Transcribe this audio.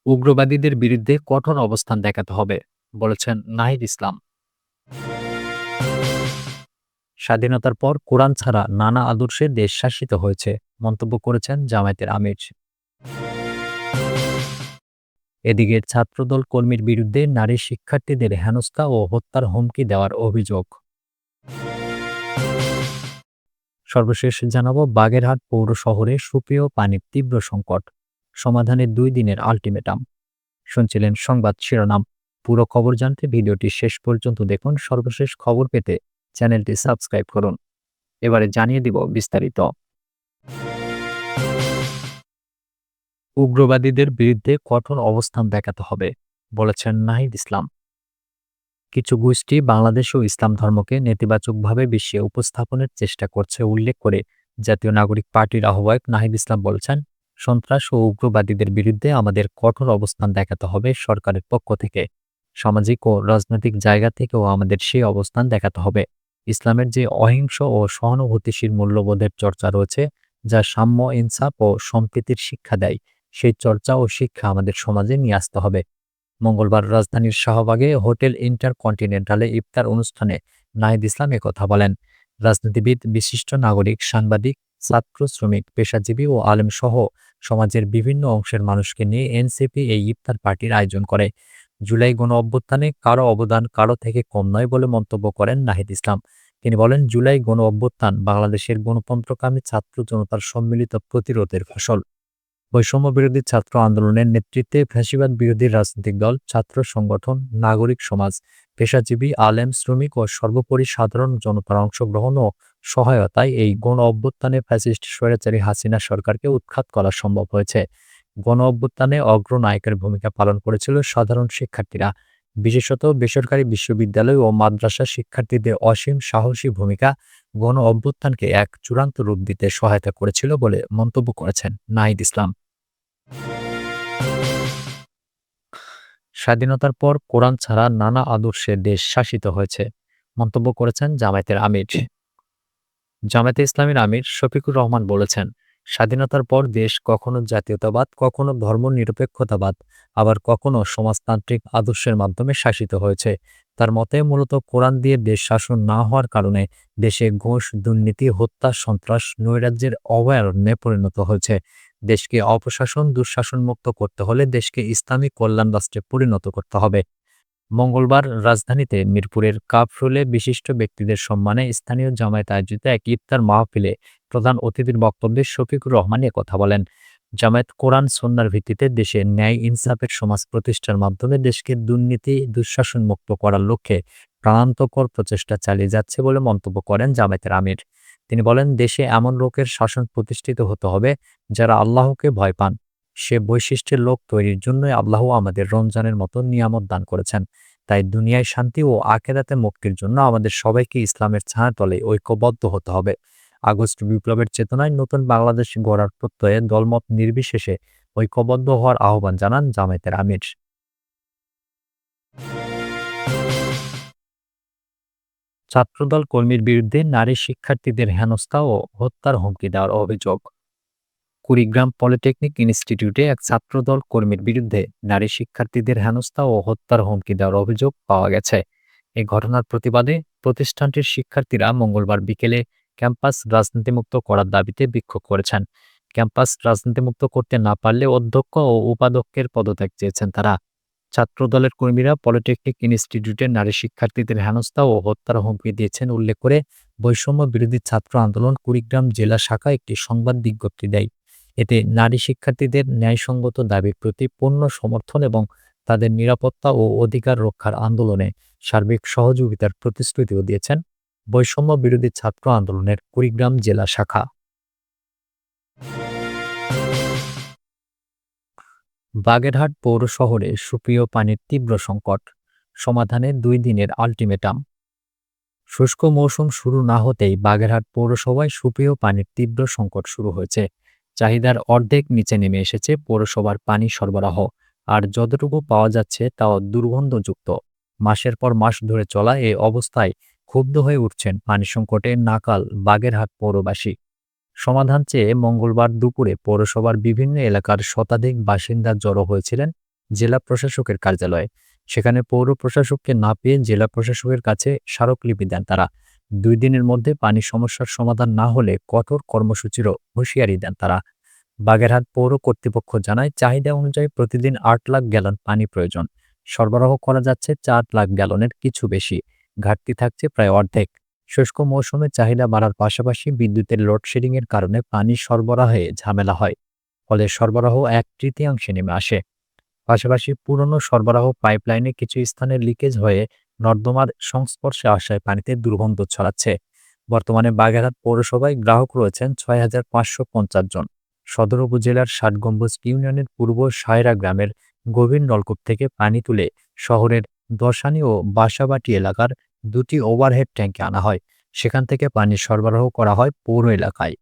উগ্রবাদীদের বিরুদ্ধে কঠোর অবস্থান দেখাতে হবে, বলেছেন নাহিদ ইসলাম। স্বাধীনতার পর কোরআন ছাড়া নানা আদর্শে দেশ শাসিত হয়েছে, মন্তব্য করেছেন জামায়াতের আমির। এদিকে ছাত্রদল কর্মীর বিরুদ্ধে নারী শিক্ষার্থীদের হেনস্থা ও হত্যার হুমকি দেওয়ার অভিযোগ। সর্বশেষ জানাবো, বাগেরহাট পৌর শহরে সুপেয় পানির তীব্র সংকট, সমাধানে 2 দিনের আলটিমেটাম। শুনছিলেন সংবাদ শিরোনাম। পুরো খবর জানতে ভিডিওটি শেষ পর্যন্ত দেখুন। সর্বশেষ খবর পেতে চ্যানেলটি সাবস্ক্রাইব করুন। এবারে জানিয়ে দিব বিস্তারিত। উগ্রবাদীদের বিরুদ্ধে কঠোর অবস্থান দেখাতে হবে, বলেছেন নাহিদ ইসলাম। কিছু গোষ্ঠী বাংলাদেশ ও ইসলাম ধর্মকে নেতিবাচকভাবে বিশ্বে উপস্থাপনের চেষ্টা করছে উল্লেখ করে জাতীয় নাগরিক পার্টির আহ্বায়ক নাহিদ ইসলাম বলেছেন, সন্ত্রাস ও উগ্রবাদীদের বিরুদ্ধে আমাদের কঠোর অবস্থান দেখাতে হবে সরকারের পক্ষ থেকে। সামাজিক ও রাজনৈতিক জায়গা থেকেও আমাদের সেই অবস্থান দেখাতে হবে। ইসলামের যে অহিংস ও সহানুভূতিশীল মূল্যবোধের চর্চা রয়েছে, যা সাম্য, ইনসাফ ও সম্প্রীতির শিক্ষা দেয়, সেই চর্চা ও শিক্ষা আমাদের সমাজে নিয়ে আসতে হবে। মঙ্গলবার রাজধানীর শাহবাগে হোটেল ইন্টারকন্টিনেন্টালে ইফতার অনুষ্ঠানে নাহিদ ইসলাম কথা বলেন। রাজনীতিবিদ, বিশিষ্ট নাগরিক, সাংবাদিক, ছাত্র, শ্রমিক, পেশাজীবী ও আলেম সহ সমাজের বিভিন্ন অংশের মানুষকে নিয়ে এনসিপি এই ইফতার পার্টির আয়োজন করে। জুলাই গণ অভ্যুত্থানে কারো অবদান কারো থেকে কম নয় বলে মন্তব্য করেন নাহিদ ইসলাম। তিনি বলেন, জুলাই গণ অভ্যুত্থান বাংলাদেশের গণতন্ত্রকামী ছাত্র জনতার সম্মিলিত প্রতিরোধের ফসল। বৈষম্য বিরোধী ছাত্র আন্দোলনের নেতৃত্বে ফ্যাসিবাদ বিরোধী রাজনৈতিক দল, ছাত্র সংগঠন, নাগরিক সমাজ, পেশাজীবী, আলেম, শ্রমিক ও সর্বোপরি সাধারণ জনতার অংশগ্রহণ ও সহায়তায় এই গণ অভ্যুত্থানে ফ্যাসিস্ট স্বৈরাচারী হাসিনা সরকারকে উৎখাত করা সম্ভব হয়েছে। গণ অভ্যুত্থানে অগ্রনায়কের ভূমিকা পালন করেছিল সাধারণ শিক্ষার্থীরা। বিশেষত বেসরকারি বিশ্ববিদ্যালয় ও মাদ্রাসা শিক্ষার্থীদের অসীম সাহসী ভূমিকা গণ অভ্যুত্থানকে এক চূড়ান্ত রূপ দিতে সহায়তা করেছিল বলে মন্তব্য করেছেন নাহিদ ইসলাম। স্বাধীনতার পর কোরআন ছাড়া নানা আদর্শে দেশ শাসিত হয়েছে, মন্তব্য করেছেন জামায়াতের আমির। জামায়াতে ইসলামীর আমির শফিকুর রহমান বলেছেন, স্বাধীনতার পর দেশ কখনো জাতীয়তাবাদ, কখনো ধর্মনিরপেক্ষতাবাদ, আবার কখনো সমাজতান্ত্রিক আদর্শের মাধ্যমে শাসিত হয়েছে। তার মতে, মূলত কোরআন দিয়ে দেশ শাসন না হওয়ার কারণে দেশে ঘুষ, দুর্নীতি, হত্যা, সন্ত্রাস, নৈরাজ্যের অভয়ারণ্যে পরিণত হয়েছে। দেশকে অপশাসন, দুঃশাসন মুক্ত করতে হলে দেশকে ইসলামী কল্যাণ রাষ্ট্রে পরিণত করতে হবে। মঙ্গলবার রাজধানীতে মিরপুরের কাফরুলে বিশিষ্ট ব্যক্তিদের সম্মানে স্থানীয় জামায়াত আয়োজিত এক ইফতার মাহফিলে প্রধান অতিথির বক্তব্যে শফিকুর রহমান কথা বলেন। জামায়াত কোরআন সুন্নাহর ভিত্তিতে দেশে ন্যায় ইনসাফের সমাজ প্রতিষ্ঠার মাধ্যমে দেশকে দুর্নীতি, দুঃশাসন মুক্ত করার লক্ষ্যে প্রাণান্তকর প্রচেষ্টা চালিয়ে যাচ্ছে বলে মন্তব্য করেন জামায়াতের আমির। তিনি বলেন, দেশে এমন লোকের শাসন প্রতিষ্ঠিত হতে হবে যারা আল্লাহকে ভয় পান। সে বৈশিষ্ট্যের লোক তৈরির জন্যই আল্লাহ আমাদের রমজানের মতো নিয়ামত দান করেছেন। তাই দুনিয়ায় শান্তি ও আখিরাতে মুক্তির জন্য আমাদের সবাইকে ইসলামের ছায়াতলে ঐক্যবদ্ধ হতে হবে। আগস্ট বিপ্লবের চেতনায় নতুন বাংলাদেশ গড়ার প্রত্যয়ে দলমত নির্বিশেষে ঐক্যবদ্ধ হওয়ার আহ্বান জানান জামায়াতের আমির। ছাত্রদল কর্মীর বিরুদ্ধে নারী শিক্ষার্থীদের হেনস্থা ও হত্যার হুমকি দেওয়ার অভিযোগ। কুড়িগ্রাম পলিটেকনিক ইনস্টিটিউটে এক ছাত্রদল কর্মীর বিরুদ্ধে নারী শিক্ষার্থীদের হেনস্থা ও হত্যার হুমকি দেওয়ার অভিযোগ পাওয়া গেছে। এই ঘটনার প্রতিবাদে প্রতিষ্ঠানটির শিক্ষার্থীরা মঙ্গলবার বিকেলে ক্যাম্পাস রাজনীতিমুক্ত করার দাবিতে বিক্ষোভ করেছেন। ক্যাম্পাস রাজনীতিমুক্ত করতে না পারলে অধ্যক্ষ ও উপাধ্যক্ষের পদত্যাগ চেয়েছেন তারা। ছাত্রদলের কর্মীরা পলিটেকনিক ইনস্টিটিউটের নারী শিক্ষার্থীদের হেনস্থা ও হত্যার হুমকি দিয়েছেন উল্লেখ করে বৈষম্য বিরোধী ছাত্র আন্দোলন কুড়িগ্রাম জেলা শাখা একটি সংবাদ বিজ্ঞপ্তি দেয়। এতে নারী শিক্ষার্থীদের ন্যায়সঙ্গত দাবির প্রতি পূর্ণ সমর্থন এবং তাদের নিরাপত্তা ও অধিকার রক্ষার আন্দোলনে সার্বিক সহযোগিতার প্রতিশ্রুতিও দিয়েছেন বৈষম্য বিরোধী ছাত্র আন্দোলনের কুড়িগ্রাম জেলা শাখা। বাগেরহাট পৌর শহরে সুপেয় পানির তীব্র সংকট, সমাধানে 2 দিনের আলটিমেটাম। শুষ্ক মৌসুম শুরু না হতেই বাগেরহাট পৌরসভায় সুপেয় পানির তীব্র সংকট শুরু হয়েছে। চাহিদার অর্ধেক নিচে নেমে এসেছে পৌরসভার পানি সরবরাহ, আর যতটুকু পাওয়া যাচ্ছে তাও দুর্গন্ধযুক্ত। মাসের পর মাস ধরে চলা এই অবস্থায় ক্ষুব্ধ হয়ে উঠছেন পানি সংকটে নাকাল বাগেরহাট পৌরবাসী। সমাধান চেয়ে মঙ্গলবার দুপুরে পৌরসভার বিভিন্ন এলাকার শতাধিক বাসিন্দা জড়ো হয়েছিলেন জেলা প্রশাসকের কার্যালয়ে। সেখানে পৌর প্রশাসককে না পেয়ে জেলা প্রশাসকের কাছে স্মারকলিপি দেন তারা। ২ দিনের মধ্যে পানির সমস্যার সমাধান না হলে কঠোর কর্মসূচিরও হুঁশিয়ারি দেন তারা। বাগেরহাট পৌর কর্তৃপক্ষ জানায়, চাহিদা অনুযায়ী প্রতিদিন ৮ লাখ গ্যালন পানি প্রয়োজন। সরবরাহ করা যাচ্ছে ৪ লাখ গ্যালনের কিছু বেশি। ঘাটতি থাকছে প্রায় অর্ধেক। শুষ্ক মৌসুমে চাহিদা বাড়ার পাশাপাশি বিদ্যুতের লোডশেডিংয়ের কারণে পানি সরবরাহে ঝামেলা হয়। ফলে সরবরাহ ১/৩ নেমে আসে। পাশাপাশি পুরনো সরবরাহ পাইপলাইনে কিছু স্থানে লিকেজ হয়ে নর্দমার সংস্পর্শে আসায় পানিতে দুর্গন্ধ ছড়াচ্ছে। বর্তমানে বাগেরহাট পৌরসভায় গ্রাহক রয়েছেন ৬,৫৫০ জন। সদর উপজেলার ৬০ গম্বুজ ইউনিয়নের পূর্ব সায়রা গ্রামের গভীর নলকূপ থেকে পানি তুলে শহরের দশানী ও বাসাবাটি এলাকার ২টি ওভারহেড ট্যাঙ্কে আনা হয়। সেখান থেকে পানি সরবরাহ করা হয় পৌর এলাকায়।